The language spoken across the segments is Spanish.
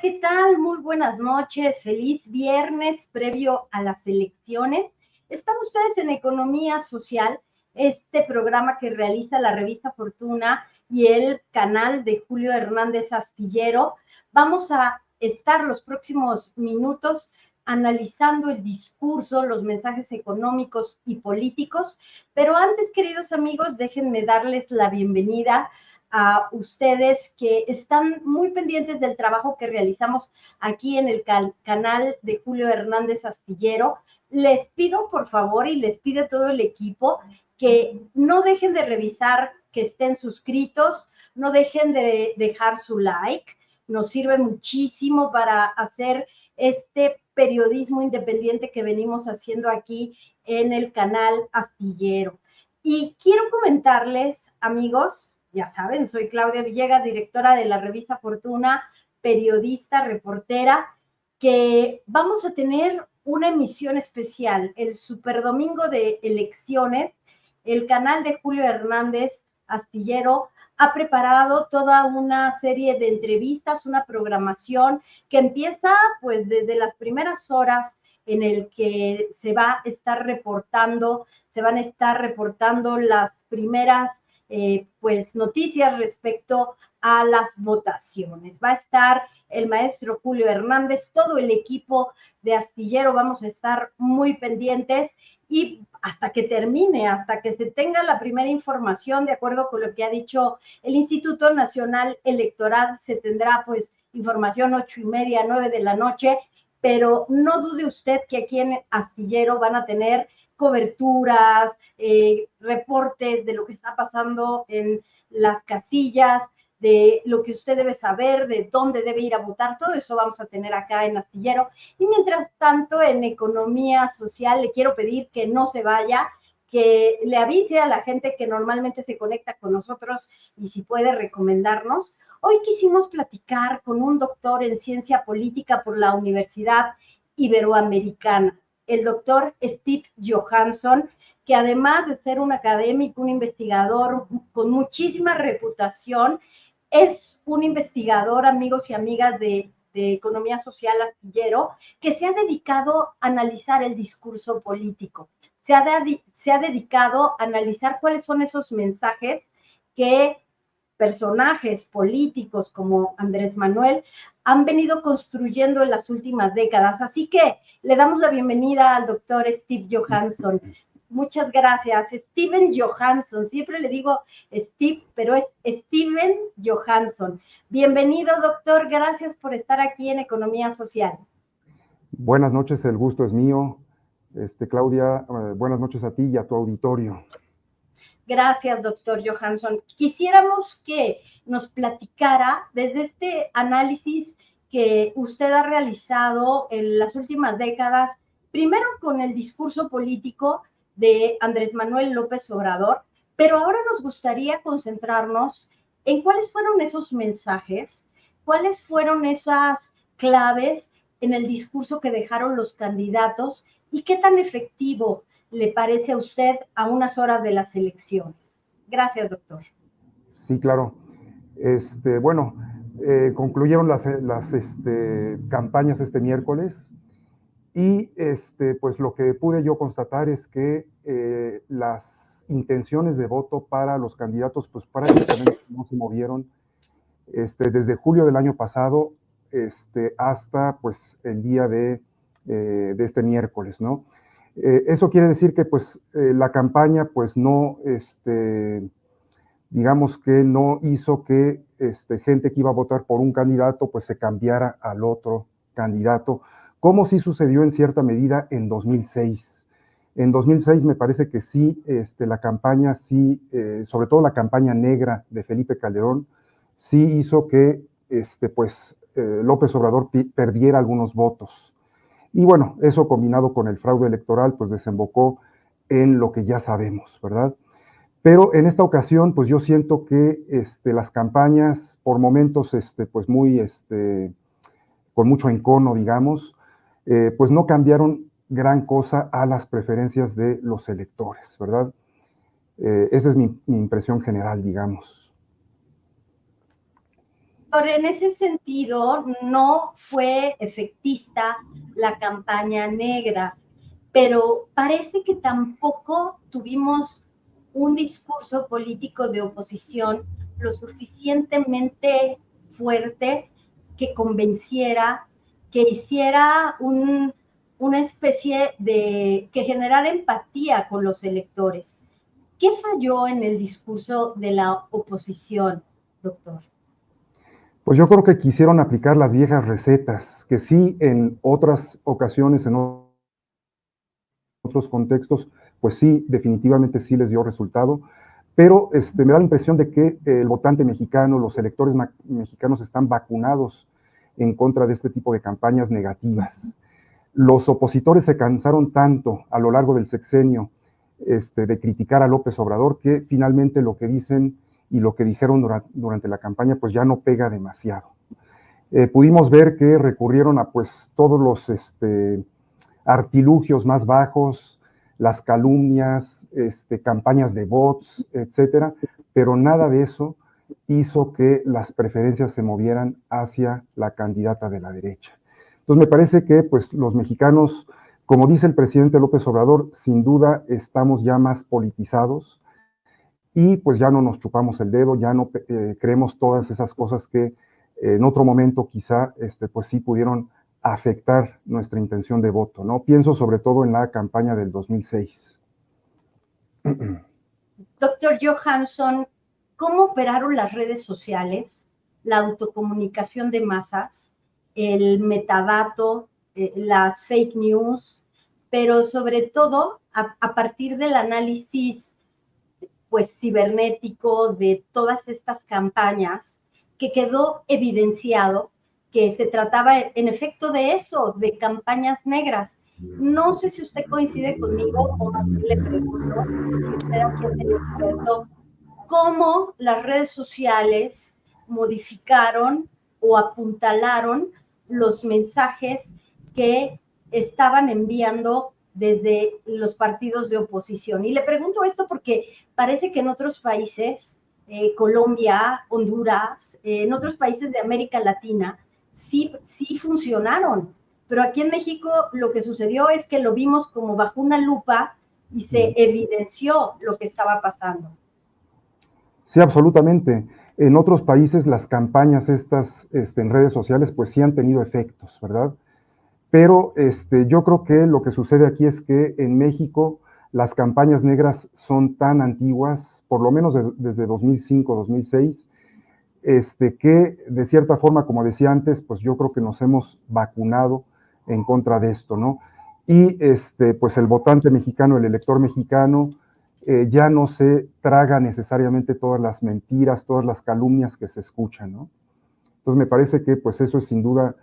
¿qué tal? Muy buenas noches, feliz viernes previo a las elecciones. Están ustedes en Economía Social, este programa que realiza la revista Fortuna y el canal de Julio Hernández Astillero. Vamos a estar los próximos minutos analizando el discurso, los mensajes económicos y políticos, pero antes, queridos amigos, déjenme darles la bienvenida a ustedes que están muy pendientes del trabajo que realizamos aquí en el canal de Julio Hernández Astillero. Les pido, por favor, y les pide todo el equipo, que no dejen de revisar, que estén suscritos, no dejen de dejar su like. Nos sirve muchísimo para hacer este periodismo independiente que venimos haciendo aquí en el canal Astillero. Y quiero comentarles, amigos, ya saben, soy Claudia Villegas, directora de la revista Fortuna, periodista, reportera, que vamos a tener una emisión especial, el Superdomingo de Elecciones. El canal de Julio Hernández Astillero ha preparado toda una serie de entrevistas, una programación que empieza pues desde las primeras horas en el que se van a estar reportando las primeras pues noticias respecto a las votaciones. Va a estar el maestro Julio Hernández, todo el equipo de Astillero, vamos a estar muy pendientes y hasta que termine, hasta que se tenga la primera información, de acuerdo con lo que ha dicho el Instituto Nacional Electoral, se tendrá pues información 8:30, 9 de la noche, pero no dude usted que aquí en Astillero van a tener coberturas, reportes de lo que está pasando en las casillas, de lo que usted debe saber, de dónde debe ir a votar, todo eso vamos a tener acá en Astillero. Y mientras tanto, en Economía Social, le quiero pedir que no se vaya, que le avise a la gente que normalmente se conecta con nosotros y si puede recomendarnos. Hoy quisimos platicar con un doctor en ciencia política por la Universidad Iberoamericana, el doctor Steve Johansson, que además de ser un académico, un investigador con muchísima reputación, es un investigador, amigos y amigas de Economía Social Astillero, que se ha dedicado a analizar el discurso político, se ha dedicado a analizar cuáles son esos mensajes que personajes políticos como Andrés Manuel han venido construyendo en las últimas décadas. Así que le damos la bienvenida al doctor Steve Johansson. Muchas gracias. Steven Johansson, siempre le digo Steve, pero es Steven Johansson. Bienvenido, doctor, gracias por estar aquí en Economía Social. Buenas noches, el gusto es mío. Claudia, buenas noches a ti y a tu auditorio. Gracias, doctor Johansson. Quisiéramos que nos platicara desde este análisis que usted ha realizado en las últimas décadas, primero con el discurso político de Andrés Manuel López Obrador, pero ahora nos gustaría concentrarnos en cuáles fueron esos mensajes, cuáles fueron esas claves en el discurso que dejaron los candidatos y qué tan efectivo le parece a usted a unas horas de las elecciones. Gracias, doctor. Sí, claro. Bueno, concluyeron las campañas este miércoles y pues lo que pude yo constatar es que las intenciones de voto para los candidatos pues prácticamente no se movieron desde julio del año pasado hasta pues el día de este miércoles, ¿no? Eso quiere decir que pues la campaña pues no, digamos que no hizo que gente que iba a votar por un candidato pues se cambiara al otro candidato, como sí sucedió en cierta medida en 2006. En 2006 me parece que sí, la campaña sí, sobre todo la campaña negra de Felipe Calderón, sí hizo que López Obrador perdiera algunos votos. Y bueno, eso combinado con el fraude electoral, pues desembocó en lo que ya sabemos, ¿verdad? Pero en esta ocasión, pues yo siento que las campañas, por momentos, pues muy, con mucho encono, digamos, pues no cambiaron gran cosa a las preferencias de los electores, ¿verdad? Esa es mi impresión general, digamos. Doctor, en ese sentido, no fue efectista la campaña negra, pero parece que tampoco tuvimos un discurso político de oposición lo suficientemente fuerte que convenciera, que hiciera una especie de, que generara empatía con los electores. ¿Qué falló en el discurso de la oposición, doctor? Pues yo creo que quisieron aplicar las viejas recetas, que sí en otras ocasiones, en otros contextos, pues sí, definitivamente sí les dio resultado, pero me da la impresión de que el votante mexicano, los electores mexicanos están vacunados en contra de este tipo de campañas negativas. Los opositores se cansaron tanto a lo largo del sexenio de criticar a López Obrador que finalmente lo que dicen y lo que dijeron durante la campaña pues ya no pega demasiado. Pudimos ver que recurrieron a pues todos los artilugios más bajos, las calumnias, campañas de bots, etcétera, pero nada de eso hizo que las preferencias se movieran hacia la candidata de la derecha. Entonces me parece que pues los mexicanos, como dice el presidente López Obrador, sin duda estamos ya más politizados y pues ya no nos chupamos el dedo, ya no creemos todas esas cosas que en otro momento quizá pues sí pudieron afectar nuestra intención de voto, ¿no? Pienso sobre todo en la campaña del 2006. Doctor Johansson, ¿cómo operaron las redes sociales, la autocomunicación de masas, el metadato, las fake news, pero sobre todo a partir del análisis pues cibernético de todas estas campañas, que quedó evidenciado que se trataba en efecto de eso, de campañas negras? No sé si usted coincide conmigo o más le pregunto, y usted aquí es el experto, cómo las redes sociales modificaron o apuntalaron los mensajes que estaban enviando desde los partidos de oposición. Y le pregunto esto porque parece que en otros países, Colombia, Honduras, en otros países de América Latina, sí funcionaron. Pero aquí en México lo que sucedió es que lo vimos como bajo una lupa y se evidenció lo que estaba pasando. Sí, absolutamente. En otros países las campañas estas en redes sociales pues sí han tenido efectos, ¿verdad? Pero yo creo que lo que sucede aquí es que en México las campañas negras son tan antiguas, por lo menos desde 2005, 2006, que de cierta forma, como decía antes, pues yo creo que nos hemos vacunado en contra de esto, ¿no? Y pues el votante mexicano, el elector mexicano, ya no se traga necesariamente todas las mentiras, todas las calumnias que se escuchan, ¿no? Entonces me parece que pues eso es sin duda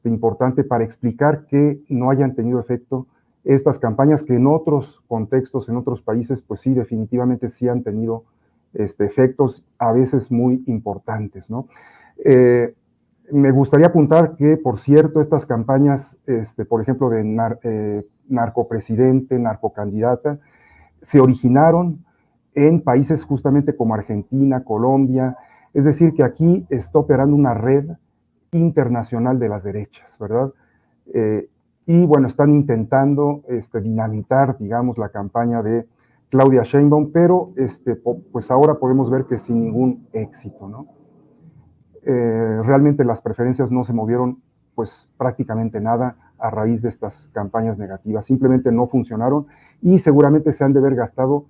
importante para explicar que no hayan tenido efecto estas campañas que en otros contextos, en otros países, pues sí, definitivamente sí han tenido efectos a veces muy importantes, ¿no? Me gustaría apuntar que, por cierto, estas campañas, por ejemplo, de narcopresidente, narcocandidata, se originaron en países justamente como Argentina, Colombia, es decir, que aquí está operando una red internacional de las derechas, ¿verdad? Y bueno, están intentando dinamitar, digamos, la campaña de Claudia Sheinbaum, pero pues ahora podemos ver que sin ningún éxito, ¿no? Realmente las preferencias no se movieron pues prácticamente nada a raíz de estas campañas negativas, simplemente no funcionaron y seguramente se han de haber gastado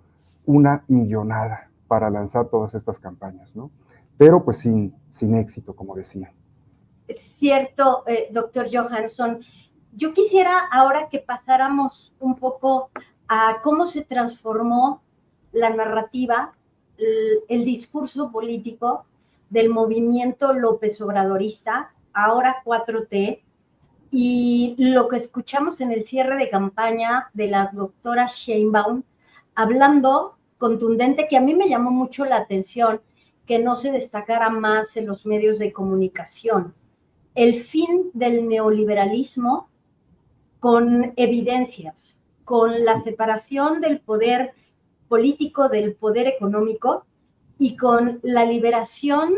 una millonada para lanzar todas estas campañas, ¿no? Pero pues sin éxito, como decía. Es cierto, doctor Johansson. Yo quisiera ahora que pasáramos un poco a cómo se transformó la narrativa, el discurso político del movimiento López Obradorista, ahora 4T, y lo que escuchamos en el cierre de campaña de la doctora Sheinbaum, hablando contundente, que a mí me llamó mucho la atención, que no se destacara más en los medios de comunicación. El fin del neoliberalismo con evidencias, con la separación del poder político del poder económico y con la liberación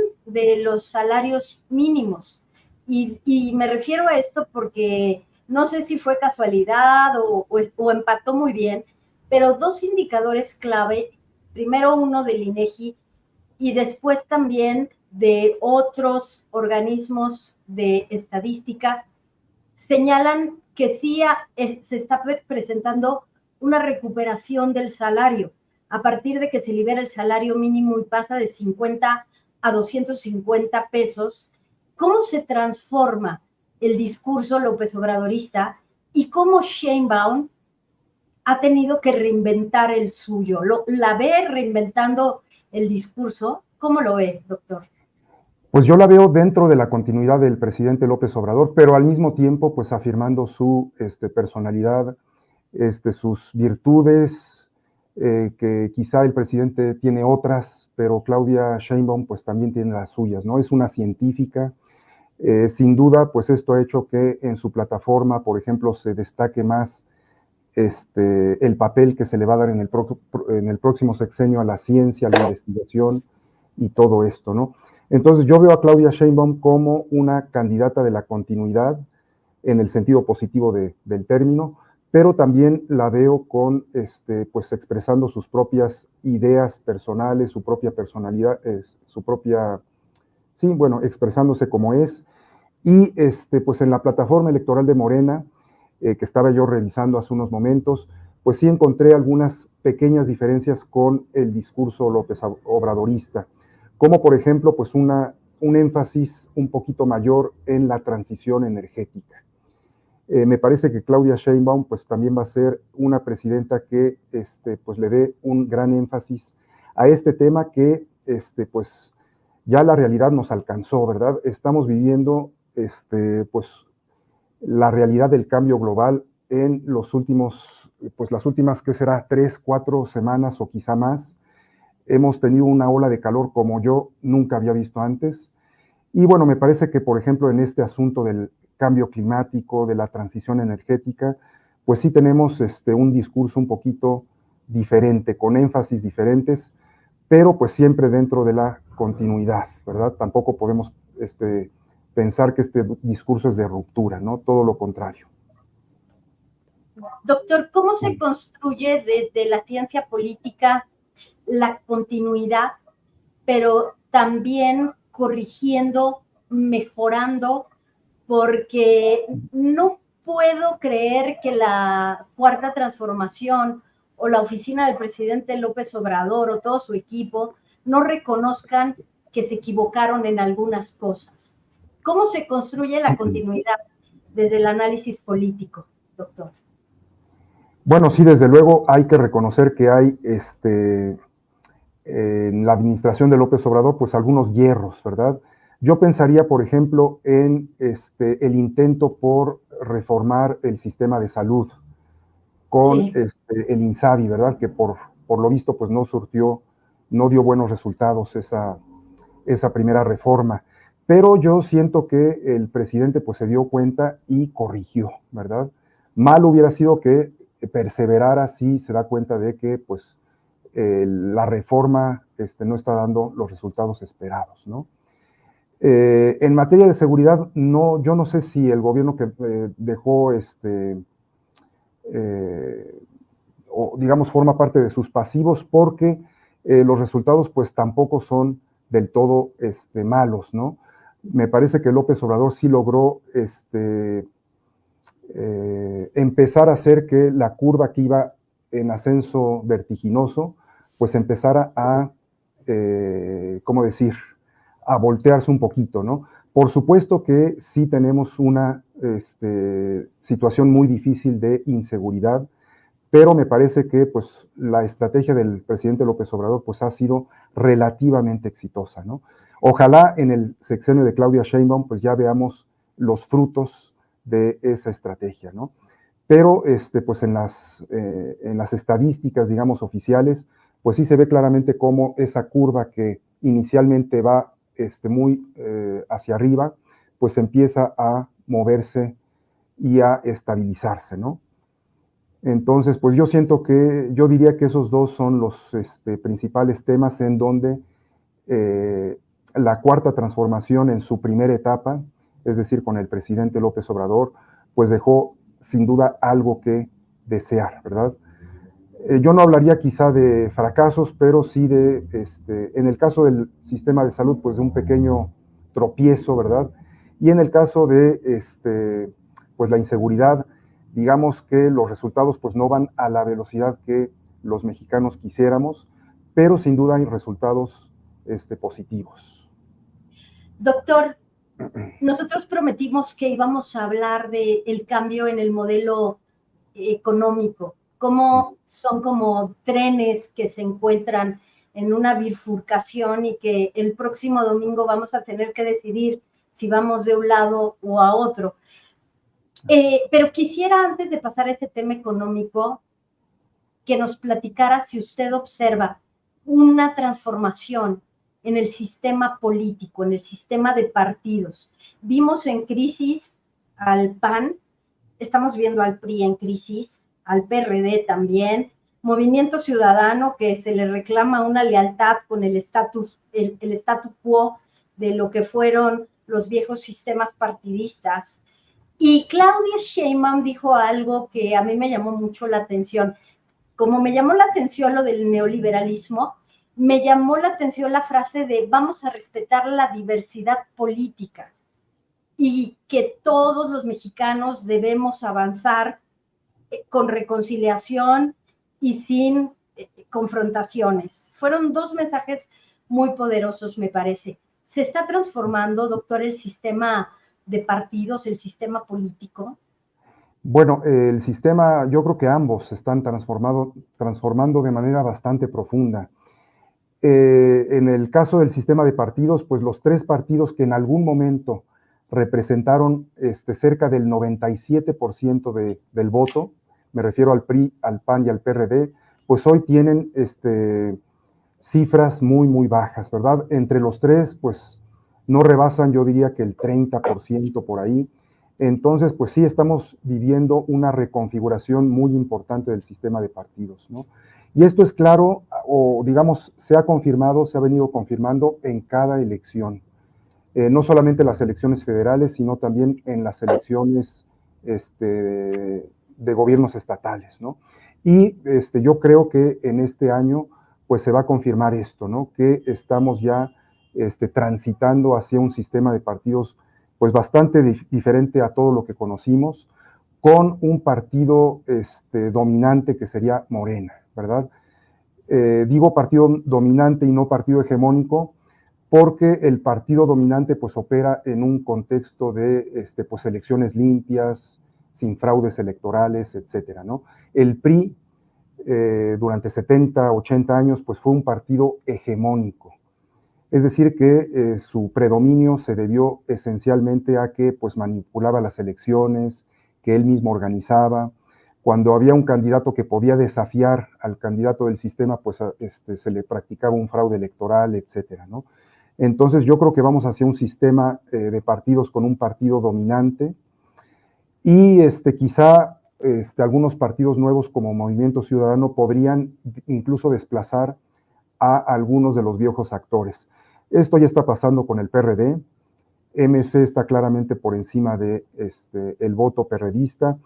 de los salarios mínimos. Y me refiero a esto porque no sé si fue casualidad o empató muy bien, pero dos indicadores clave, primero uno del INEGI y después también de otros organismos de estadística, señalan que sí se está presentando una recuperación del salario a partir de que se libera el salario mínimo y pasa de 50 a 250 pesos. ¿Cómo se transforma el discurso López Obradorista y cómo Sheinbaum ha tenido que reinventar el suyo? ¿La ve reinventando el discurso? ¿Cómo lo ve, doctor? Pues yo la veo dentro de la continuidad del presidente López Obrador, pero al mismo tiempo pues afirmando su personalidad, sus virtudes, que quizá el presidente tiene otras, pero Claudia Sheinbaum pues también tiene las suyas, ¿no? Es una científica, sin duda pues esto ha hecho que en su plataforma, por ejemplo, se destaque más el papel que se le va a dar en el próximo sexenio a la ciencia, a la investigación y todo esto, ¿no? Entonces yo veo a Claudia Sheinbaum como una candidata de la continuidad en el sentido positivo del término, pero también la veo con, pues expresando sus propias ideas personales, su propia personalidad, sí, bueno, expresándose como es. Y pues en la plataforma electoral de Morena, que estaba yo revisando hace unos momentos, pues sí encontré algunas pequeñas diferencias con el discurso López Obradorista, como por ejemplo, pues un énfasis un poquito mayor en la transición energética. Me parece que Claudia Sheinbaum pues también va a ser una presidenta que pues le dé un gran énfasis a este tema que pues ya la realidad nos alcanzó, ¿verdad? Estamos viviendo pues la realidad del cambio global en los últimos, pues las últimas, ¿qué será? 3, 4 semanas o quizá más. Hemos tenido una ola de calor como yo nunca había visto antes. Y bueno, me parece que, por ejemplo, en este asunto del cambio climático, de la transición energética, pues sí tenemos un discurso un poquito diferente, con énfasis diferentes, pero pues siempre dentro de la continuidad, ¿verdad? Tampoco podemos pensar que este discurso es de ruptura, ¿no? Todo lo contrario. Doctor, ¿cómo se construye desde la ciencia política la continuidad, pero también corrigiendo, mejorando, porque no puedo creer que la Cuarta Transformación o la oficina del presidente López Obrador o todo su equipo no reconozcan que se equivocaron en algunas cosas? ¿Cómo se construye la continuidad desde el análisis político, doctor? Bueno, sí, desde luego hay que reconocer que hay en la administración de López Obrador, pues algunos hierros, ¿verdad? Yo pensaría, por ejemplo, en el intento por reformar el sistema de salud con Sí. el INSABI, ¿verdad? Que por lo visto, pues no dio buenos resultados esa primera reforma. Pero yo siento que el presidente pues se dio cuenta y corrigió, ¿verdad? Mal hubiera sido que perseverara si se da cuenta de que pues la reforma no está dando los resultados esperados, ¿no? En materia de seguridad, no, yo no sé si el gobierno que dejó o digamos forma parte de sus pasivos, porque los resultados pues tampoco son del todo malos, ¿no? Me parece que López Obrador sí logró empezar a hacer que la curva que iba en ascenso vertiginoso, pues empezara a, ¿cómo decir?, a voltearse un poquito, ¿no? Por supuesto que sí tenemos una situación muy difícil de inseguridad, pero me parece que pues la estrategia del presidente López Obrador pues ha sido relativamente exitosa, ¿no? Ojalá en el sexenio de Claudia Sheinbaum pues ya veamos los frutos de esa estrategia, ¿no? Pero pues en las estadísticas, digamos, oficiales, pues sí se ve claramente cómo esa curva que inicialmente va muy hacia arriba, pues empieza a moverse y a estabilizarse, ¿no? Entonces, pues yo diría que esos dos son los principales temas en donde la cuarta transformación en su primera etapa, es decir, con el presidente López Obrador, pues dejó sin duda algo que desear, ¿verdad? Yo no hablaría quizá de fracasos, pero sí en el caso del sistema de salud, pues de un pequeño tropiezo, ¿verdad? Y en el caso de, pues la inseguridad, digamos que los resultados pues no van a la velocidad que los mexicanos quisiéramos, pero sin duda hay resultados positivos. Doctor, nosotros prometimos que íbamos a hablar del cambio en el modelo económico, cómo son como trenes que se encuentran en una bifurcación y que el próximo domingo vamos a tener que decidir si vamos de un lado o a otro. Pero quisiera, antes de pasar a ese tema económico, que nos platicara si usted observa una transformación en el sistema político, en el sistema de partidos. Vimos en crisis al PAN, estamos viendo al PRI en crisis, al PRD también, Movimiento Ciudadano, que se le reclama una lealtad con el statu quo de lo que fueron los viejos sistemas partidistas. Y Claudia Sheinbaum dijo algo que a mí me llamó mucho la atención. Como me llamó la atención lo del neoliberalismo, me llamó la atención la frase de vamos a respetar la diversidad política y que todos los mexicanos debemos avanzar con reconciliación y sin confrontaciones. Fueron dos mensajes muy poderosos, me parece. ¿Se está transformando, doctor, el sistema de partidos, el sistema político? Bueno, el sistema, yo creo que ambos se están transformando de manera bastante profunda. En el caso del sistema de partidos, pues los tres partidos que en algún momento representaron cerca del 97% del voto, me refiero al PRI, al PAN y al PRD, pues hoy tienen cifras muy, muy bajas, ¿verdad? Entre los tres, pues no rebasan, yo diría que el 30% por ahí. Entonces, pues sí, estamos viviendo una reconfiguración muy importante del sistema de partidos, ¿no? Y esto es claro, o digamos, se ha confirmado, se ha venido confirmando en cada elección. No solamente las elecciones federales, sino también en las elecciones de gobiernos estatales, ¿no? Y yo creo que en este año, pues se va a confirmar esto, ¿no? Que estamos ya transitando hacia un sistema de partidos pues bastante diferente a todo lo que conocimos, con un partido dominante que sería Morena, ¿verdad? Digo partido dominante y no partido hegemónico, porque el partido dominante pues opera en un contexto de pues elecciones limpias, sin fraudes electorales, etcétera, ¿no? El PRI durante 70, 80 años pues fue un partido hegemónico. Es decir, que su predominio se debió esencialmente a que pues, manipulaba las elecciones, que él mismo organizaba. Cuando había un candidato que podía desafiar al candidato del sistema, pues se le practicaba un fraude electoral, etcétera, ¿no? Entonces yo creo que vamos hacia un sistema de partidos con un partido dominante y quizá algunos partidos nuevos como Movimiento Ciudadano podrían incluso desplazar a algunos de los viejos actores. Esto ya está pasando con el PRD. MC está claramente por encima de el voto perredista,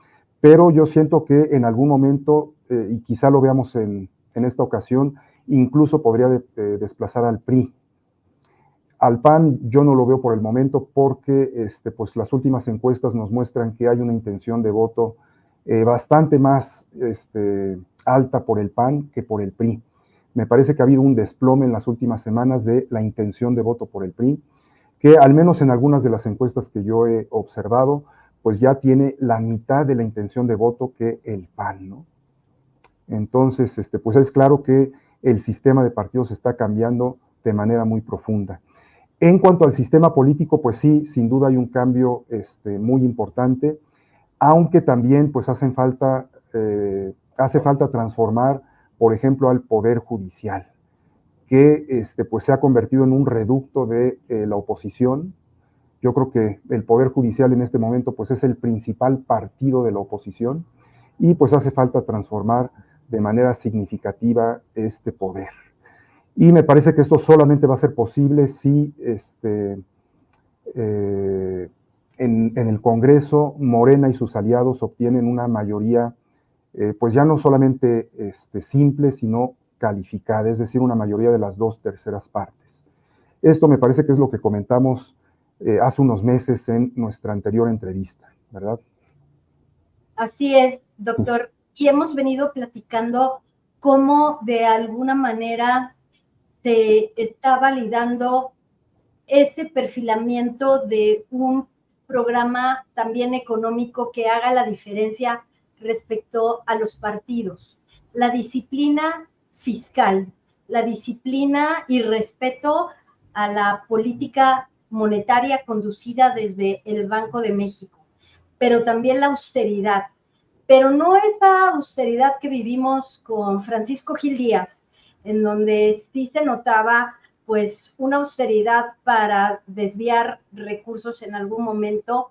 pero yo siento que en algún momento, y quizá lo veamos en esta ocasión, incluso podría desplazar al PRI. Al PAN yo no lo veo por el momento porque pues las últimas encuestas nos muestran que hay una intención de voto bastante más alta por el PAN que por el PRI. Me parece que ha habido un desplome en las últimas semanas de la intención de voto por el PRI, que al menos en algunas de las encuestas que yo he observado, pues ya tiene la mitad de la intención de voto que el PAN, ¿no? Entonces, pues es claro que el sistema de partidos está cambiando de manera muy profunda. En cuanto al sistema político, pues sí, sin duda hay un cambio muy importante, aunque también pues hace falta transformar, por ejemplo, al Poder Judicial, que pues se ha convertido en un reducto de la oposición. Yo creo que el Poder Judicial en este momento pues es el principal partido de la oposición y pues hace falta transformar de manera significativa este poder. Y me parece que esto solamente va a ser posible si en el Congreso Morena y sus aliados obtienen una mayoría, pues ya no solamente simple, sino calificada, es decir, una mayoría de las 2/3 partes. Esto me parece que es lo que comentamos hace unos meses en nuestra anterior entrevista, ¿verdad? Así es, doctor. Y hemos venido platicando cómo de alguna manera se está validando ese perfilamiento de un programa también económico que haga la diferencia respecto a los partidos. La disciplina fiscal, la disciplina y respeto a la política monetaria conducida desde el Banco de México, pero también la austeridad, pero no esa austeridad que vivimos con Francisco Gil Díaz, en donde sí se notaba pues una austeridad para desviar recursos en algún momento,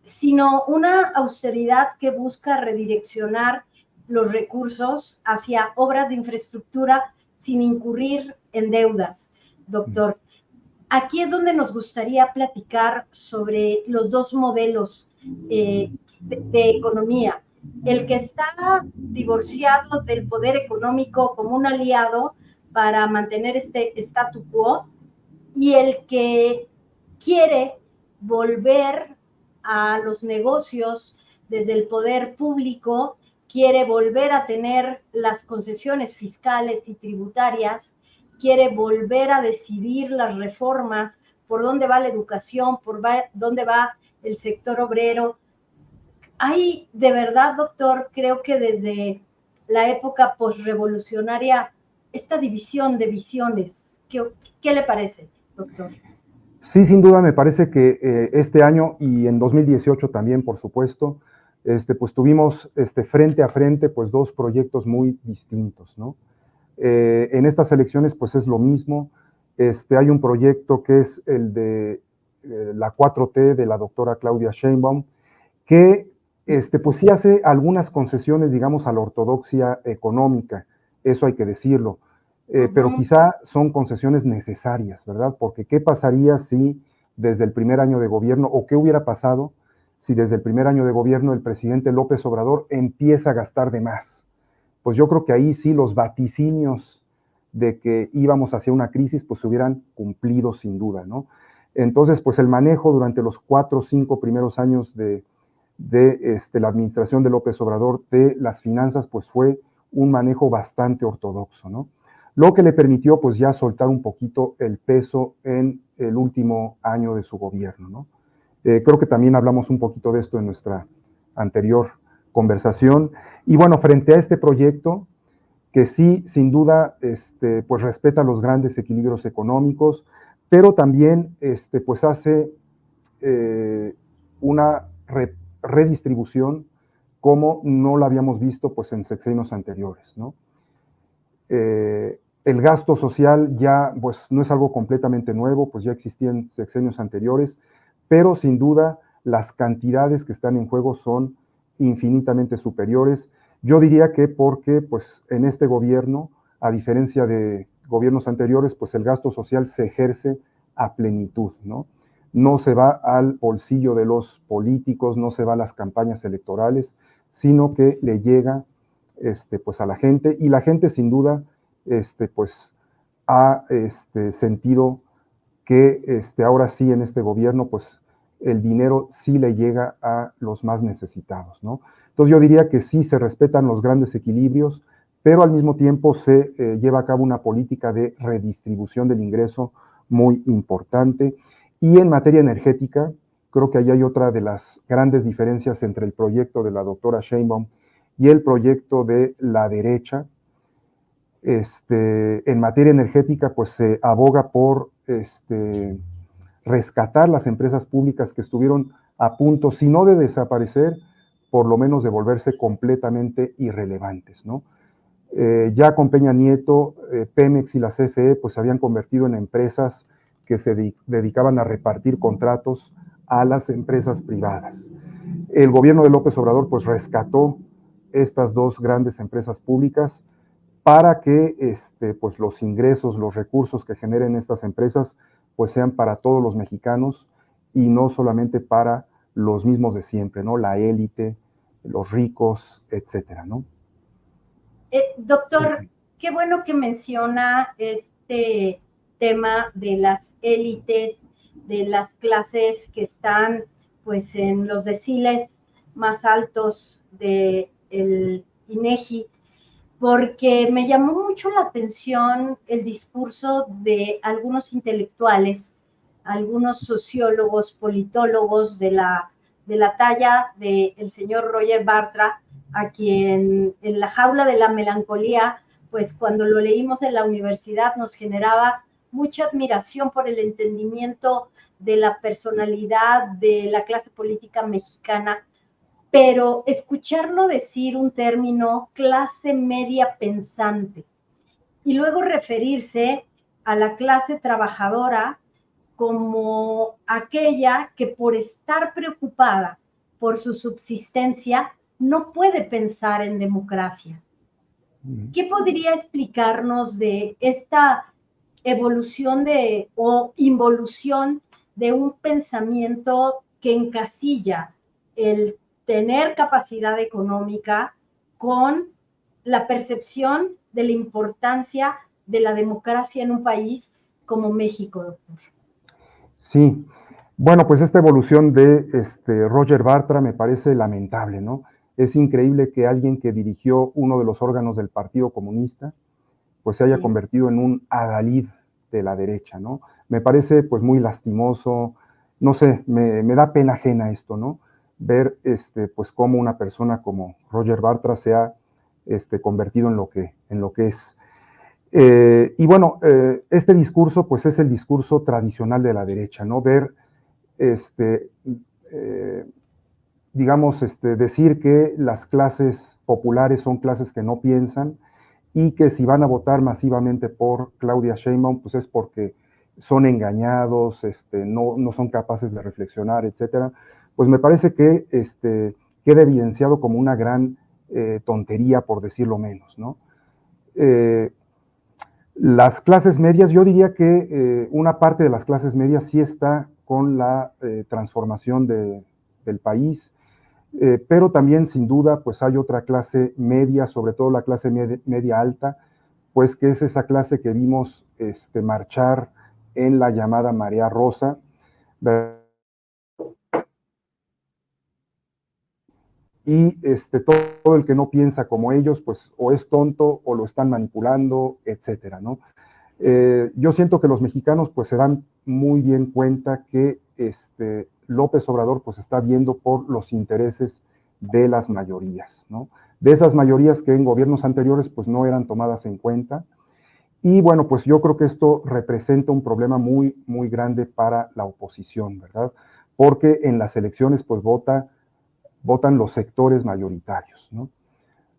sino una austeridad que busca redireccionar los recursos hacia obras de infraestructura sin incurrir en deudas, doctor. Aquí es donde nos gustaría platicar sobre los dos modelos de economía. El que está divorciado del poder económico como un aliado para mantener este statu quo y el que quiere volver a los negocios desde el poder público, quiere volver a tener las concesiones fiscales y tributarias, quiere volver a decidir las reformas, por dónde va la educación, por dónde va el sector obrero. Hay, de verdad, doctor, creo que desde la época postrevolucionaria, esta división de visiones. ¿Qué le parece, doctor? Sí, sin duda me parece que este año y en 2018 también, por supuesto, pues tuvimos frente a frente pues dos proyectos muy distintos, ¿no? En estas elecciones pues es lo mismo. Hay un proyecto que es el de la 4T de la doctora Claudia Sheinbaum, que pues sí hace algunas concesiones, digamos, a la ortodoxia económica, eso hay que decirlo, pero quizá son concesiones necesarias, ¿verdad? Porque ¿qué pasaría si desde el primer año de gobierno, o qué hubiera pasado si desde el primer año de gobierno el presidente López Obrador empieza a gastar de más? Pues yo creo que ahí sí los vaticinios de que íbamos hacia una crisis, pues se hubieran cumplido sin duda, ¿no? Entonces, pues el manejo durante los 4 o 5 primeros años de la administración de López Obrador de las finanzas, pues fue un manejo bastante ortodoxo, ¿no? Lo que le permitió, pues ya soltar un poquito el peso en el último año de su gobierno, ¿no? Creo que también hablamos un poquito de esto en nuestra anterior conversación. Y bueno, frente a este proyecto, que sí, sin duda, pues respeta los grandes equilibrios económicos, pero también, pues hace una redistribución como no la habíamos visto pues en sexenios anteriores, ¿no? El gasto social ya pues no es algo completamente nuevo, pues ya existían sexenios anteriores, pero sin duda las cantidades que están en juego son infinitamente superiores. Yo diría que porque pues en este gobierno, a diferencia de gobiernos anteriores, pues el gasto social se ejerce a plenitud, ¿no? No se va al bolsillo de los políticos, no se va a las campañas electorales, sino que le llega pues a la gente, y la gente sin duda pues ha sentido que ahora sí en este gobierno pues el dinero sí le llega a los más necesitados, ¿no? Entonces yo diría que sí se respetan los grandes equilibrios, pero al mismo tiempo se lleva a cabo una política de redistribución del ingreso muy importante. Y en materia energética, creo que ahí hay otra de las grandes diferencias entre el proyecto de la doctora Sheinbaum y el proyecto de la derecha. En materia energética, pues se aboga por rescatar las empresas públicas que estuvieron a punto, si no de desaparecer, por lo menos de volverse completamente irrelevantes, ¿no? Ya con Peña Nieto, Pemex y la CFE pues se habían convertido en empresas que se dedicaban a repartir contratos a las empresas privadas. El gobierno de López Obrador pues rescató estas dos grandes empresas públicas, para que pues los ingresos, los recursos que generen estas empresas, pues sean para todos los mexicanos y no solamente para los mismos de siempre, ¿no? La élite, los ricos, etcétera, ¿no? Doctor, qué bueno que menciona este tema de las élites, de las clases que están pues en los deciles más altos del INEGI, porque me llamó mucho la atención el discurso de algunos intelectuales, algunos sociólogos, politólogos de la talla del señor Roger Bartra, a quien en La jaula de la melancolía, pues cuando lo leímos en la universidad nos generaba mucha admiración por el entendimiento de la personalidad de la clase política mexicana, pero escucharlo decir un término clase media pensante y luego referirse a la clase trabajadora como aquella que por estar preocupada por su subsistencia no puede pensar en democracia. ¿Qué podría explicarnos de esta evolución o involución de un pensamiento que encasilla el tener capacidad económica con la percepción de la importancia de la democracia en un país como México, doctor? Sí, bueno, pues esta evolución de Roger Bartra me parece lamentable, ¿no? Es increíble que alguien que dirigió uno de los órganos del Partido Comunista, pues se haya convertido en un adalid de la derecha, ¿no? Me parece pues muy lastimoso, no sé, me da pena ajena esto, ¿no? Ver pues cómo una persona como Roger Bartra se ha convertido en lo que es. Y bueno, este discurso pues es el discurso tradicional de la derecha, ¿no? Ver, digamos, decir que las clases populares son clases que no piensan y que si van a votar masivamente por Claudia Sheinbaum, pues es porque son engañados, no son capaces de reflexionar, etcétera. Pues me parece que queda evidenciado como una gran tontería, por decirlo menos, ¿no? Las clases medias, yo diría que una parte de las clases medias sí está con la transformación del país, pero también sin duda pues hay otra clase media, sobre todo la clase media alta, pues que es esa clase que vimos marchar en la llamada Marea Rosa, y todo el que no piensa como ellos, pues o es tonto o lo están manipulando, etcétera, ¿no? Yo siento que los mexicanos pues se dan muy bien cuenta que López Obrador pues está viendo por los intereses de las mayorías, ¿no? De esas mayorías que en gobiernos anteriores pues no eran tomadas en cuenta. Y bueno, pues yo creo que esto representa un problema muy, muy grande para la oposición, ¿verdad? Porque en las elecciones pues votan los sectores mayoritarios, ¿no?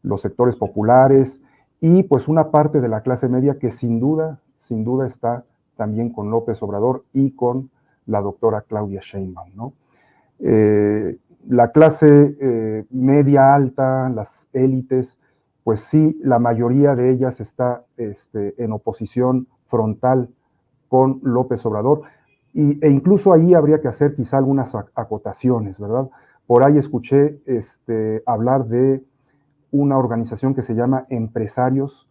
Los sectores populares y pues una parte de la clase media que sin duda está también con López Obrador y con la doctora Claudia Sheinbaum, ¿no? La clase media alta, las élites, pues sí, la mayoría de ellas está en oposición frontal con López Obrador, e incluso ahí habría que hacer quizá algunas acotaciones, ¿verdad? Por ahí escuché hablar de una organización que se llama Empresarios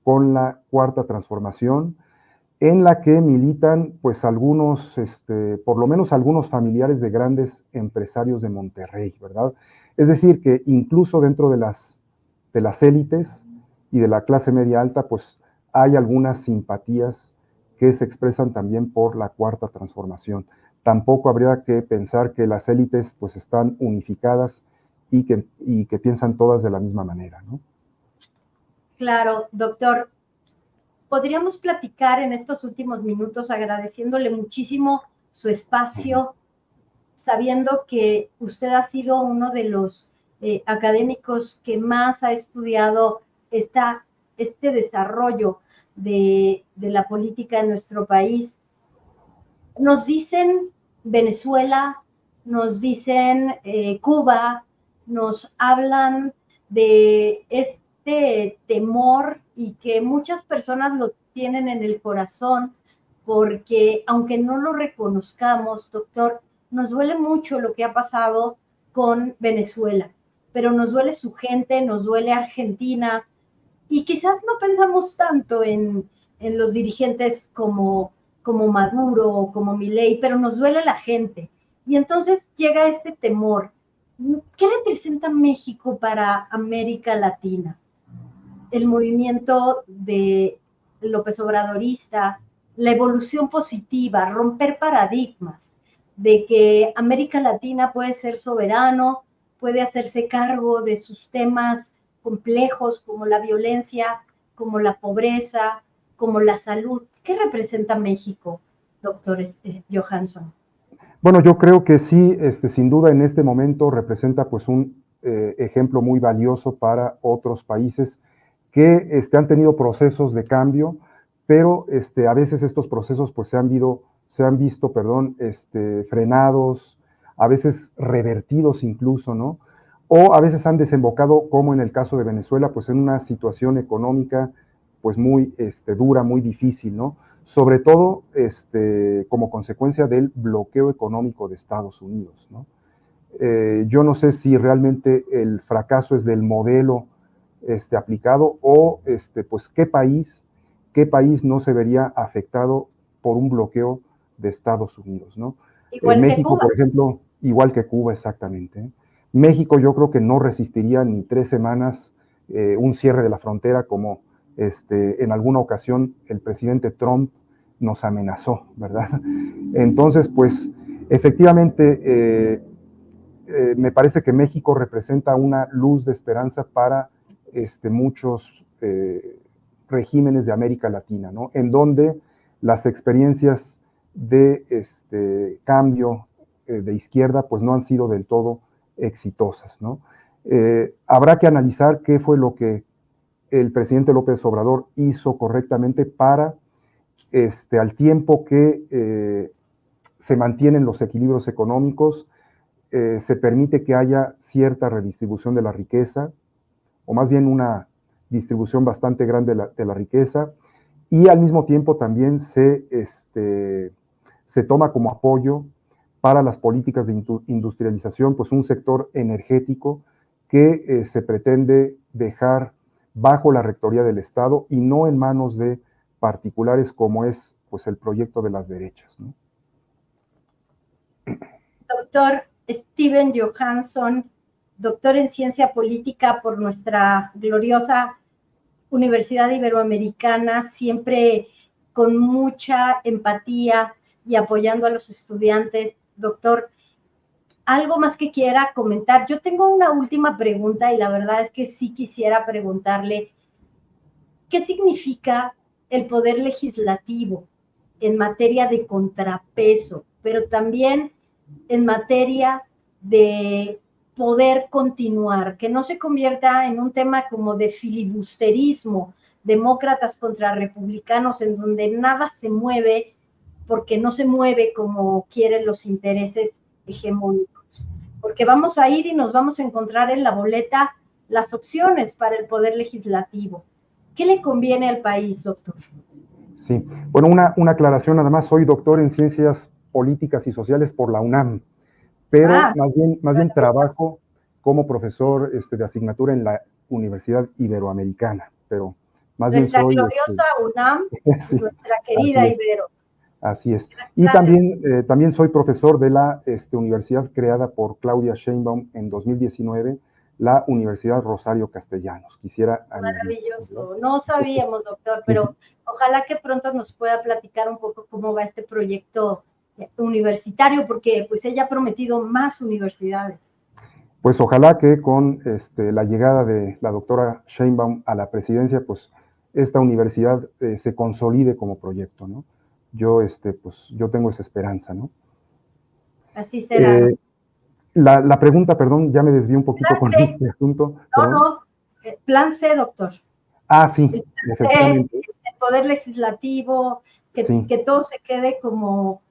con la Cuarta Transformación, en la que militan pues algunos, por lo menos algunos familiares de grandes empresarios de Monterrey, ¿verdad? Es decir, que incluso dentro de las élites y de la clase media alta, pues hay algunas simpatías que se expresan también por la Cuarta Transformación. Tampoco habría que pensar que las élites pues están unificadas y que piensan todas de la misma manera, ¿no? Claro, doctor. Podríamos platicar en estos últimos minutos agradeciéndole muchísimo su espacio, sabiendo que usted ha sido uno de los académicos que más ha estudiado este desarrollo de la política en nuestro país. Nos dicen Venezuela, nos dicen Cuba, nos hablan de este temor y que muchas personas lo tienen en el corazón, porque aunque no lo reconozcamos, doctor, nos duele mucho lo que ha pasado con Venezuela, pero nos duele su gente, nos duele Argentina, y quizás no pensamos tanto en los dirigentes como Maduro o como Milei, pero nos duele la gente. Y entonces llega ese temor. ¿Qué representa México para América Latina? El movimiento de López Obradorista, la evolución positiva, romper paradigmas de que América Latina puede ser soberano, puede hacerse cargo de sus temas complejos como la violencia, como la pobreza, como la salud. ¿Qué representa México, doctor Johansson? Bueno, yo creo que sí, sin duda en este momento representa pues un ejemplo muy valioso para otros países que han tenido procesos de cambio, pero a veces estos procesos pues se han visto, perdón, frenados, a veces revertidos incluso, ¿no? O a veces han desembocado, como en el caso de Venezuela, pues en una situación económica pues muy dura, muy difícil, ¿no? Sobre todo como consecuencia del bloqueo económico de Estados Unidos, ¿no? Yo no sé si realmente el fracaso es del modelo aplicado o pues qué país no se vería afectado por un bloqueo de Estados Unidos, ¿no? Igual que México, Cuba. por ejemplo, igual que Cuba exactamente, ¿eh? México yo creo que no resistiría ni 3 semanas un cierre de la frontera como en alguna ocasión el presidente Trump nos amenazó, ¿verdad? Entonces, pues efectivamente me parece que México representa una luz de esperanza para muchos regímenes de América Latina, ¿no? En donde las experiencias de cambio de izquierda pues no han sido del todo exitosas, ¿no? Habrá que analizar qué fue lo que el presidente López Obrador hizo correctamente para, al tiempo que se mantienen los equilibrios económicos, se permite que haya cierta redistribución de la riqueza, o más bien una distribución bastante grande de la riqueza, y al mismo tiempo también se toma como apoyo para las políticas de industrialización, pues un sector energético que se pretende dejar bajo la rectoría del Estado y no en manos de particulares como es pues el proyecto de las derechas, ¿no? Doctor Steven Johansson, doctor en ciencia política por nuestra gloriosa Universidad Iberoamericana, siempre con mucha empatía y apoyando a los estudiantes. Doctor, ¿algo más que quiera comentar? Yo tengo una última pregunta y la verdad es que sí quisiera preguntarle, ¿qué significa el poder legislativo en materia de contrapeso, pero también en materia de poder continuar, que no se convierta en un tema como de filibusterismo, demócratas contra republicanos, en donde nada se mueve porque no se mueve como quieren los intereses hegemónicos? Porque vamos a ir y nos vamos a encontrar en la boleta las opciones para el poder legislativo. ¿Qué le conviene al país, doctor? Sí, bueno, una aclaración nada más, soy doctor en ciencias políticas y sociales por la UNAM, pero más bien trabajo como profesor de asignatura en la Universidad Iberoamericana, pero más bien Nuestra soy... gloriosa UNAM, sí, nuestra así querida es, Ibero. así es. Y Gracias. también soy profesor de la universidad creada por Claudia Sheinbaum en 2019, la Universidad Rosario Castellanos. Quisiera añadir, Maravilloso. No ¿verdad? sabíamos, doctor, Sí. pero ojalá que pronto nos pueda platicar un poco cómo va este proyecto universitario, porque pues ella ha prometido más universidades. Pues ojalá que con la llegada de la doctora Sheinbaum a la presidencia, pues esta universidad se consolide como proyecto, ¿no? Yo, pues, yo tengo esa esperanza, ¿no? Así será, doctor. La pregunta, perdón, ya me desvié un poquito Plan con C. este asunto, No, perdón. no. Plan C, doctor. Ah, sí, El plan C, efectivamente, el poder legislativo, sí. que todo se quede como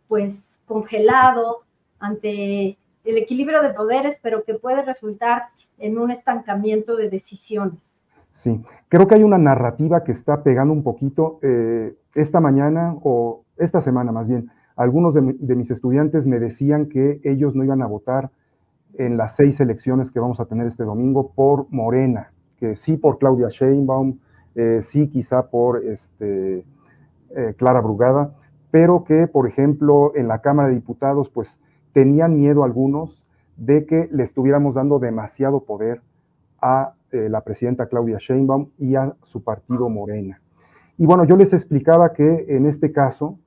pues congelado ante el equilibrio de poderes, pero que puede resultar en un estancamiento de decisiones. Sí, creo que hay una narrativa que está pegando un poquito. Esta mañana, o esta semana más bien, algunos de mis estudiantes me decían que ellos no iban a votar en las 6 elecciones que vamos a tener este domingo por Morena, que sí por Claudia Sheinbaum, sí quizá por Clara Brugada, pero que, por ejemplo, en la Cámara de Diputados, pues tenían miedo algunos de que le estuviéramos dando demasiado poder a la presidenta Claudia Sheinbaum y a su partido Morena. Y bueno, yo les explicaba que en este caso,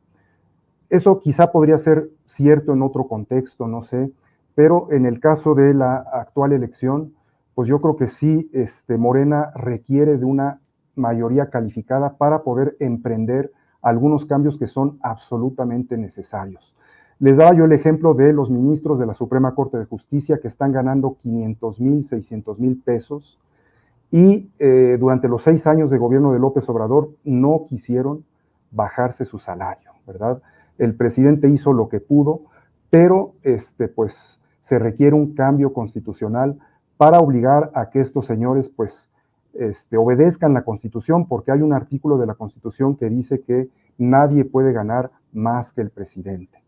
eso quizá podría ser cierto en otro contexto, no sé, pero en el caso de la actual elección, pues yo creo que sí, Morena requiere de una mayoría calificada para poder emprender algunos cambios que son absolutamente necesarios. Les daba yo el ejemplo de los ministros de la Suprema Corte de Justicia que están ganando 500,000, 600,000 pesos y durante los 6 años de gobierno de López Obrador no quisieron bajarse su salario, ¿verdad? El presidente hizo lo que pudo, pero pues se requiere un cambio constitucional para obligar a que estos señores pues obedezcan la Constitución, porque hay un artículo de la Constitución que dice que nadie puede ganar más que el presidente.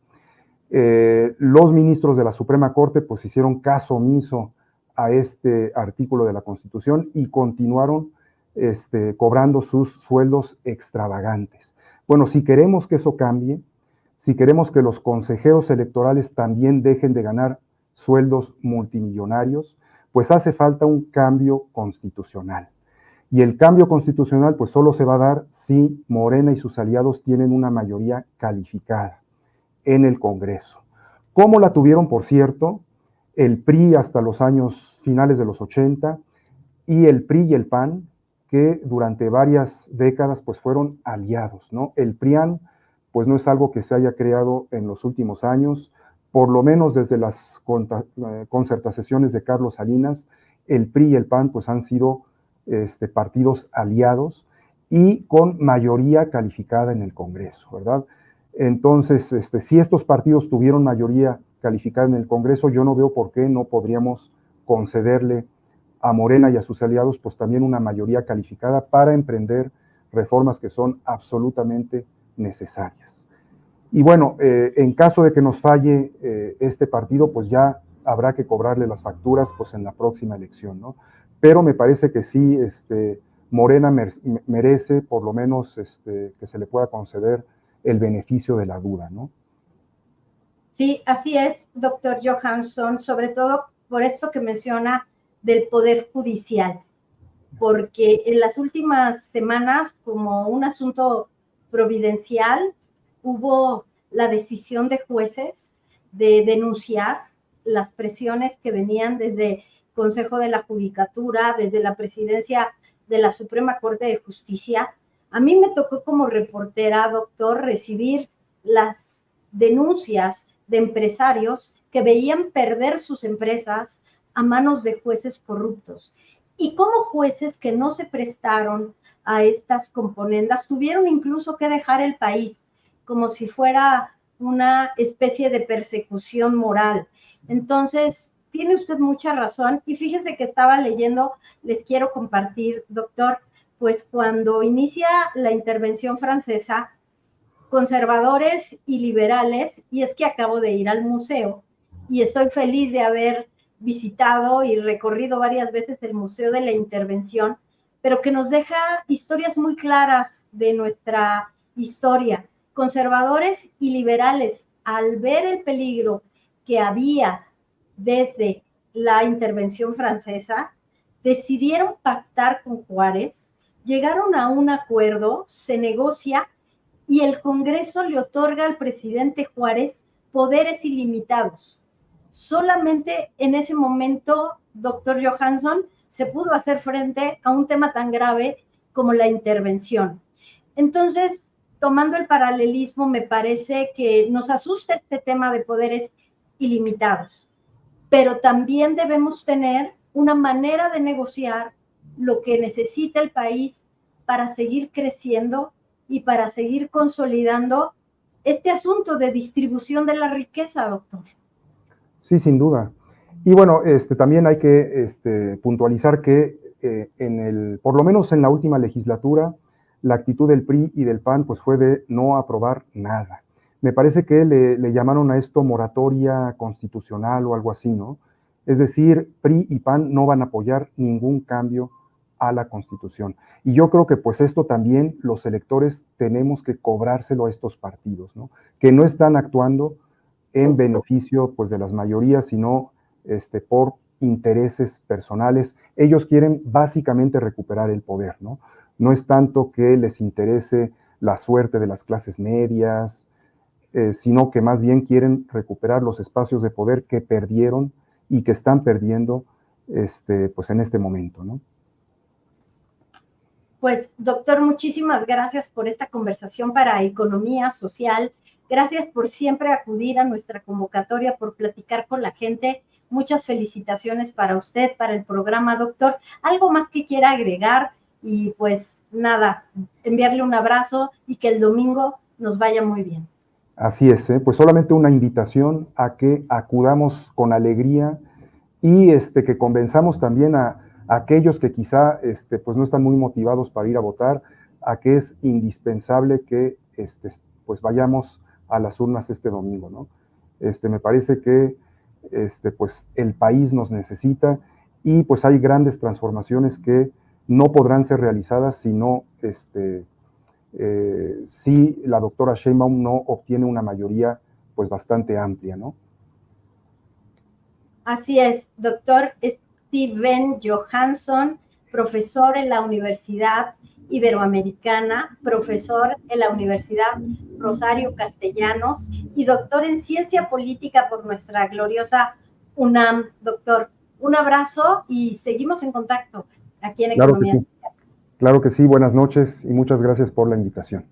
Los ministros de la Suprema Corte pues hicieron caso omiso a este artículo de la Constitución y continuaron cobrando sus sueldos extravagantes. Bueno, si queremos que eso cambie, si queremos que los consejeros electorales también dejen de ganar sueldos multimillonarios, pues hace falta un cambio constitucional. Y el cambio constitucional pues solo se va a dar si Morena y sus aliados tienen una mayoría calificada en el Congreso. ¿Cómo la tuvieron, por cierto, el PRI hasta los años finales de los 80 y el PRI y el PAN, que durante varias décadas pues fueron aliados, ¿no? El PRIAN pues no es algo que se haya creado en los últimos años, por lo menos desde las concertaciones de Carlos Salinas, el PRI y el PAN pues han sido partidos aliados y con mayoría calificada en el Congreso, ¿verdad? Entonces, si estos partidos tuvieron mayoría calificada en el Congreso, yo no veo por qué no podríamos concederle a Morena y a sus aliados pues también una mayoría calificada para emprender reformas que son absolutamente necesarias. Y bueno, en caso de que nos falle este partido, pues ya habrá que cobrarle las facturas pues en la próxima elección, ¿no? Pero me parece que sí, Morena merece por lo menos que se le pueda conceder el beneficio de la duda, ¿no? Sí, así es, doctor Johansson, sobre todo por esto que menciona del Poder Judicial, porque en las últimas semanas, como un asunto providencial, hubo la decisión de jueces de denunciar las presiones que venían desde Consejo de la Judicatura, desde la presidencia de la Suprema Corte de Justicia. A mí me tocó como reportera, doctor, recibir las denuncias de empresarios que veían perder sus empresas a manos de jueces corruptos. Y como jueces que no se prestaron a estas componendas tuvieron incluso que dejar el país, como si fuera una especie de persecución moral. Entonces, tiene usted mucha razón. Y fíjese que estaba leyendo, les quiero compartir, doctor, pues cuando inicia la intervención francesa, conservadores y liberales, y es que acabo de ir al museo y estoy feliz de haber visitado y recorrido varias veces el Museo de la Intervención, pero que nos deja historias muy claras de nuestra historia. Conservadores y liberales, al ver el peligro que había desde la intervención francesa, decidieron pactar con Juárez, llegaron a un acuerdo, se negocia y el Congreso le otorga al presidente Juárez poderes ilimitados. Solamente en ese momento, doctor Johansson, se pudo hacer frente a un tema tan grave como la intervención. Entonces, tomando el paralelismo, me parece que nos asusta este tema de poderes ilimitados, pero también debemos tener una manera de negociar lo que necesita el país para seguir creciendo y para seguir consolidando este asunto de distribución de la riqueza, doctor. Sí, sin duda. Y bueno, también hay que puntualizar que por lo menos en la última legislatura, la actitud del PRI y del PAN pues fue de no aprobar nada. Me parece que le llamaron a esto moratoria constitucional o algo así, ¿no? Es decir, PRI y PAN no van a apoyar ningún cambio a la Constitución. Y yo creo que pues esto también los electores tenemos que cobrárselo a estos partidos, ¿no? Que no están actuando en beneficio pues de las mayorías, sino por intereses personales. Ellos quieren básicamente recuperar el poder, ¿no? No es tanto que les interese la suerte de las clases medias, sino que más bien quieren recuperar los espacios de poder que perdieron y que están perdiendo pues en este momento, ¿no? Pues, doctor, muchísimas gracias por esta conversación para Economía Social. Gracias por siempre acudir a nuestra convocatoria, por platicar con la gente. Muchas felicitaciones para usted, para el programa, doctor. ¿Algo más que quiera agregar? Y pues nada, enviarle un abrazo y que el domingo nos vaya muy bien. Así es, pues solamente una invitación a que acudamos con alegría y que convenzamos también a aquellos que quizá pues no están muy motivados para ir a votar, a que es indispensable que pues vayamos a las urnas este domingo, ¿no? Me parece que pues el país nos necesita y pues hay grandes transformaciones que no podrán ser realizadas si no si la doctora Sheinbaum no obtiene una mayoría pues bastante amplia, ¿no? Así es, doctor Steven Johansson, profesor en la Universidad Iberoamericana, profesor en la Universidad Rosario Castellanos y doctor en Ciencia Política por nuestra gloriosa UNAM. Doctor, un abrazo y seguimos en contacto aquí en Economía Social. Claro que sí, buenas noches y muchas gracias por la invitación.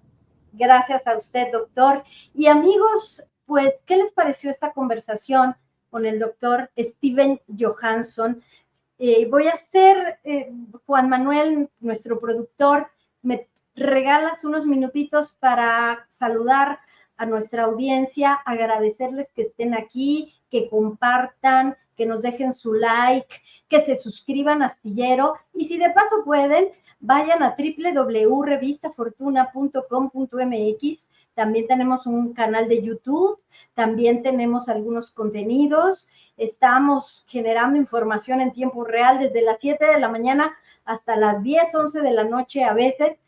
Gracias a usted, doctor. Y amigos, pues, ¿qué les pareció esta conversación con el doctor Steven Johansson? Voy a hacer, Juan Manuel, nuestro productor, me regalas unos minutitos para saludar a nuestra audiencia, agradecerles que estén aquí, que compartan, que nos dejen su like, que se suscriban a Astillero y si de paso pueden, vayan a www.revistafortuna.com.mx. También tenemos un canal de YouTube, también tenemos algunos contenidos. Estamos generando información en tiempo real desde las 7 de la mañana hasta las 10, 11 de la noche a veces.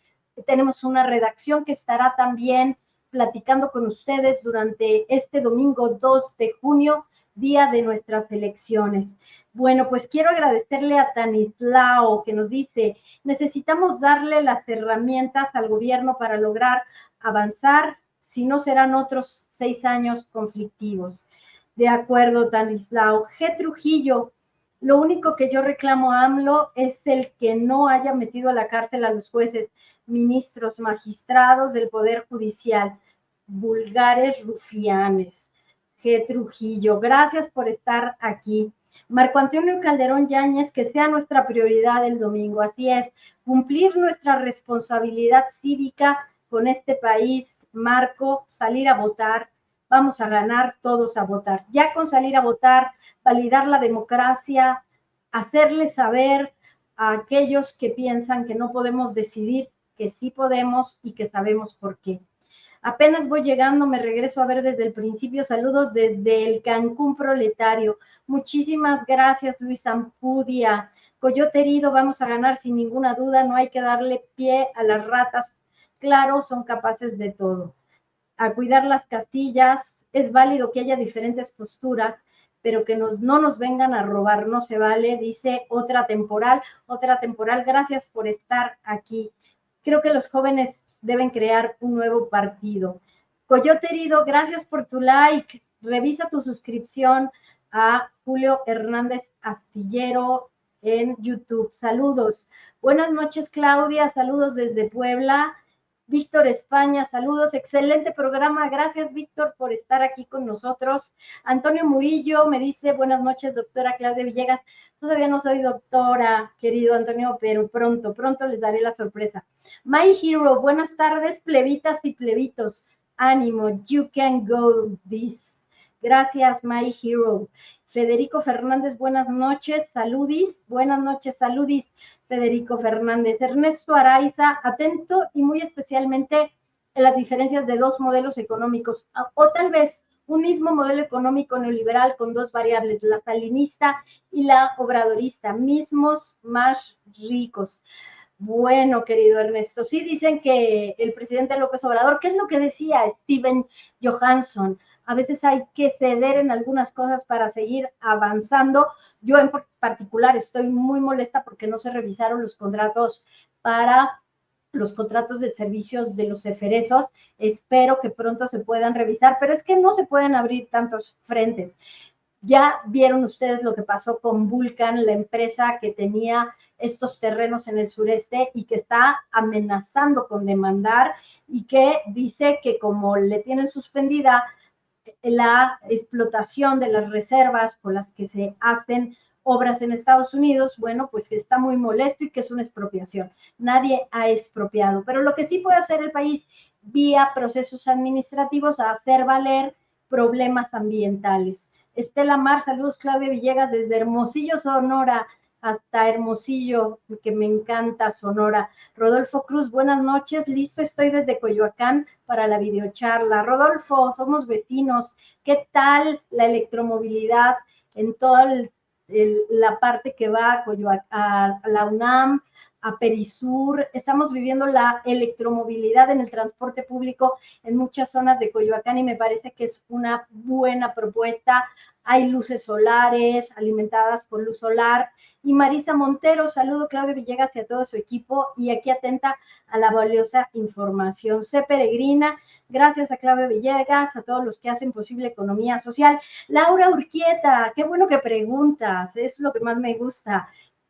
Tenemos una redacción que estará también platicando con ustedes durante este domingo 2 de junio, día de nuestras elecciones. Bueno, pues quiero agradecerle a Tanislao que nos dice, necesitamos darle las herramientas al gobierno para lograr avanzar, si no serán otros 6 años conflictivos. De acuerdo, Tanislao. G. Trujillo, lo único que yo reclamo a AMLO es el que no haya metido a la cárcel a los jueces, ministros, magistrados del Poder Judicial, vulgares rufianes. G. Trujillo, gracias por estar aquí. Marco Antonio Calderón Yáñez, que sea nuestra prioridad el domingo. Así es, cumplir nuestra responsabilidad cívica con este país. Marco, salir a votar. Vamos a ganar todos a votar. Ya con salir a votar, validar la democracia, hacerles saber a aquellos que piensan que no podemos decidir, que sí podemos y que sabemos por qué. Apenas voy llegando, me regreso a ver desde el principio. Saludos desde el Cancún Proletario. Muchísimas gracias, Luis Ampudia. Coyote herido, vamos a ganar sin ninguna duda. No hay que darle pie a las ratas. Claro, son capaces de todo. A cuidar las castillas. Es válido que haya diferentes posturas, pero que no nos vengan a robar. No se vale, dice otra temporal. Gracias por estar aquí. Creo que los jóvenes deben crear un nuevo partido. Coyote herido, gracias por tu like. Revisa tu suscripción a Julio Hernández Astillero en YouTube. Saludos. Buenas noches, Claudia. Saludos desde Puebla. Víctor España, saludos, excelente programa, gracias Víctor por estar aquí con nosotros. Antonio Murillo me dice, buenas noches doctora Claudia Villegas, todavía no soy doctora, querido Antonio, pero pronto les daré la sorpresa. My Hero, buenas tardes, plebitas y plebitos, ánimo, you can go this. Gracias, My Hero. Federico Fernández, buenas noches, saludis. Buenas noches, saludis, Federico Fernández. Ernesto Araiza, atento y muy especialmente en las diferencias de dos modelos económicos, o tal vez un mismo modelo económico neoliberal con dos variables, la salinista y la obradorista, mismos más ricos. Bueno, querido Ernesto, sí dicen que el presidente López Obrador, ¿qué es lo que decía Steven Johansson? A veces hay que ceder en algunas cosas para seguir avanzando. Yo en particular estoy muy molesta porque no se revisaron los contratos para los contratos de servicios de los eferesos. Espero que pronto se puedan revisar, pero es que no se pueden abrir tantos frentes. Ya vieron ustedes lo que pasó con Vulcan, la empresa que tenía estos terrenos en el sureste y que está amenazando con demandar y que dice que como le tienen suspendida la explotación de las reservas con las que se hacen obras en Estados Unidos, bueno, pues que está muy molesto y que es una expropiación. Nadie ha expropiado, pero lo que sí puede hacer el país vía procesos administrativos a hacer valer problemas ambientales. Estela Mar, saludos, Claudia Villegas, desde Hermosillo, Sonora, hasta Hermosillo, que me encanta Sonora. Rodolfo Cruz, buenas noches, listo, estoy desde Coyoacán para la videocharla. Rodolfo, somos vecinos, ¿qué tal la electromovilidad en toda la parte que va a Coyoacán, a la UNAM, a Perisur? Estamos viviendo la electromovilidad en el transporte público en muchas zonas de Coyoacán y me parece que es una buena propuesta. Hay luces solares alimentadas por luz solar. Y Marisa Montero, saludo Claudia Villegas y a todo su equipo y aquí atenta a la valiosa información. C. Peregrina, gracias a Claudia Villegas, a todos los que hacen posible economía social. Laura Urquieta, qué bueno que preguntas, es lo que más me gusta.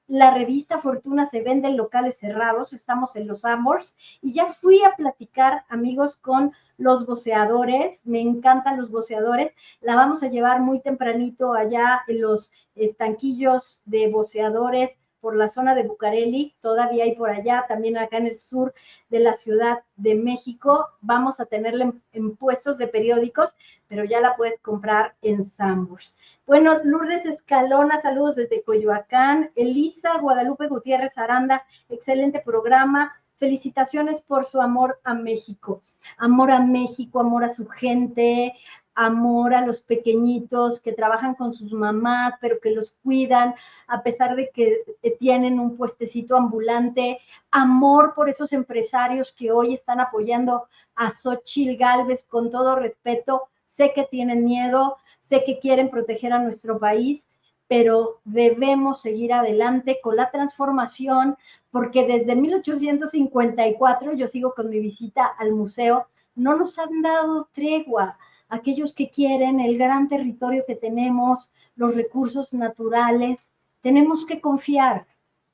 La revista Fortuna se vende en locales cerrados, estamos en los Amors y ya fui a platicar, amigos, con los voceadores, me encantan los voceadores, la vamos a llevar muy tempranito allá en los estanquillos de voceadores por la zona de Bucareli, todavía hay por allá, también acá en el sur de la Ciudad de México, vamos a tenerla en puestos de periódicos, pero ya la puedes comprar en Sambors. Bueno, Lourdes Escalona, saludos desde Coyoacán. Elisa Guadalupe Gutiérrez Aranda, excelente programa. Felicitaciones por su amor a México, amor a su gente, amor a los pequeñitos que trabajan con sus mamás, pero que los cuidan a pesar de que tienen un puestecito ambulante, amor por esos empresarios que hoy están apoyando a Xóchitl Gálvez con todo respeto. Sé que tienen miedo, sé que quieren proteger a nuestro país, pero debemos seguir adelante con la transformación, porque desde 1854, yo sigo con mi visita al museo, no nos han dado tregua. Aquellos que quieren el gran territorio que tenemos, los recursos naturales, tenemos que confiar.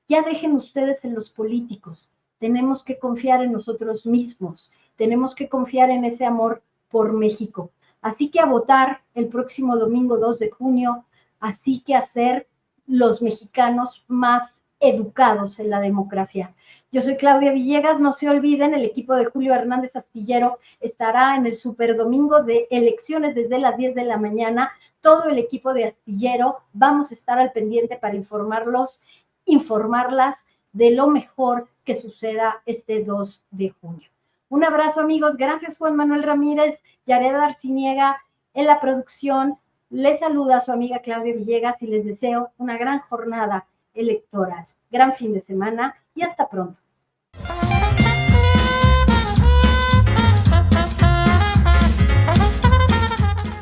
Ya dejen ustedes en los políticos, tenemos que confiar en nosotros mismos, tenemos que confiar en ese amor por México. Así que a votar el próximo domingo 2 de junio, así que a ser los mexicanos más educados en la democracia. Yo soy Claudia Villegas, no se olviden, el equipo de Julio Hernández Astillero estará en el Super Domingo de elecciones desde las 10 de la mañana, todo el equipo de Astillero, vamos a estar al pendiente para informarlas de lo mejor que suceda este 2 de junio. Un abrazo, amigos, gracias Juan Manuel Ramírez, Yared Arciniega en la producción, les saluda a su amiga Claudia Villegas y les deseo una gran jornada electoral. Gran fin de semana y hasta pronto.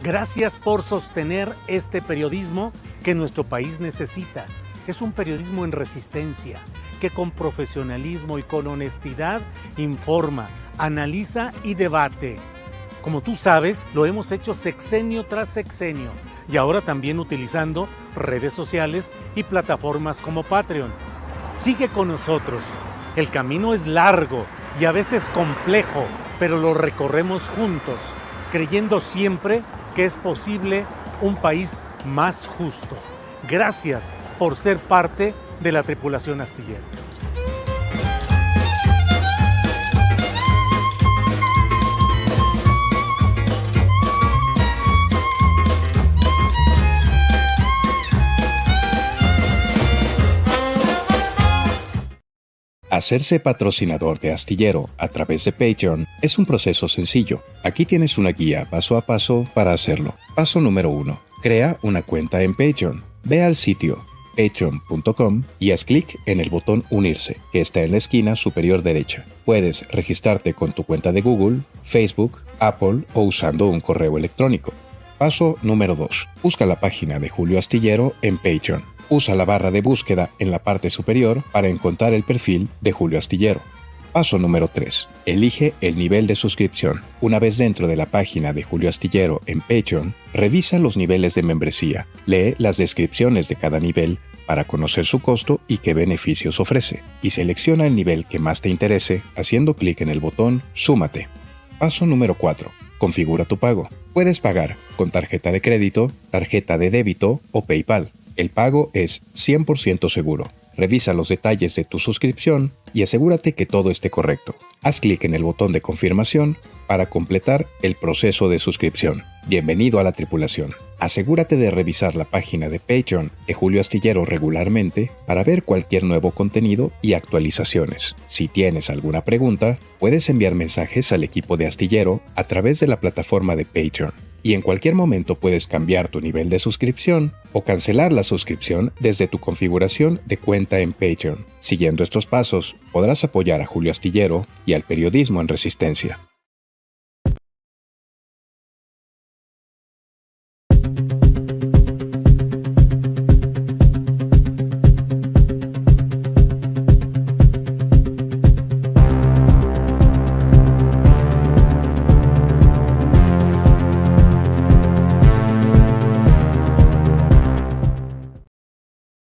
Gracias por sostener este periodismo que nuestro país necesita. Es un periodismo en resistencia, que con profesionalismo y con honestidad informa, analiza y debate. Como tú sabes, lo hemos hecho sexenio tras sexenio y ahora también utilizando redes sociales y plataformas como Patreon. Sigue con nosotros. El camino es largo y a veces complejo, pero lo recorremos juntos, creyendo siempre que es posible un país más justo. Gracias por ser parte de la tripulación astillero. Hacerse patrocinador de Astillero a través de Patreon es un proceso sencillo. Aquí tienes una guía paso a paso para hacerlo. Paso número 1. Crea una cuenta en Patreon. Ve al sitio patreon.com y haz clic en el botón Unirse, que está en la esquina superior derecha. Puedes registrarte con tu cuenta de Google, Facebook, Apple o usando un correo electrónico. Paso número 2. Busca la página de Julio Astillero en Patreon. Usa la barra de búsqueda en la parte superior para encontrar el perfil de Julio Astillero. Paso número 3. Elige el nivel de suscripción. Una vez dentro de la página de Julio Astillero en Patreon, revisa los niveles de membresía. Lee las descripciones de cada nivel para conocer su costo y qué beneficios ofrece. Y selecciona el nivel que más te interese haciendo clic en el botón Súmate. Paso número 4. Configura tu pago. Puedes pagar con tarjeta de crédito, tarjeta de débito o PayPal. El pago es 100% seguro. Revisa los detalles de tu suscripción y asegúrate que todo esté correcto. Haz clic en el botón de confirmación para completar el proceso de suscripción. Bienvenido a la tripulación. Asegúrate de revisar la página de Patreon de Julio Astillero regularmente para ver cualquier nuevo contenido y actualizaciones. Si tienes alguna pregunta, puedes enviar mensajes al equipo de Astillero a través de la plataforma de Patreon. Y en cualquier momento puedes cambiar tu nivel de suscripción o cancelar la suscripción desde tu configuración de cuenta en Patreon. Siguiendo estos pasos, podrás apoyar a Julio Astillero y al periodismo en resistencia.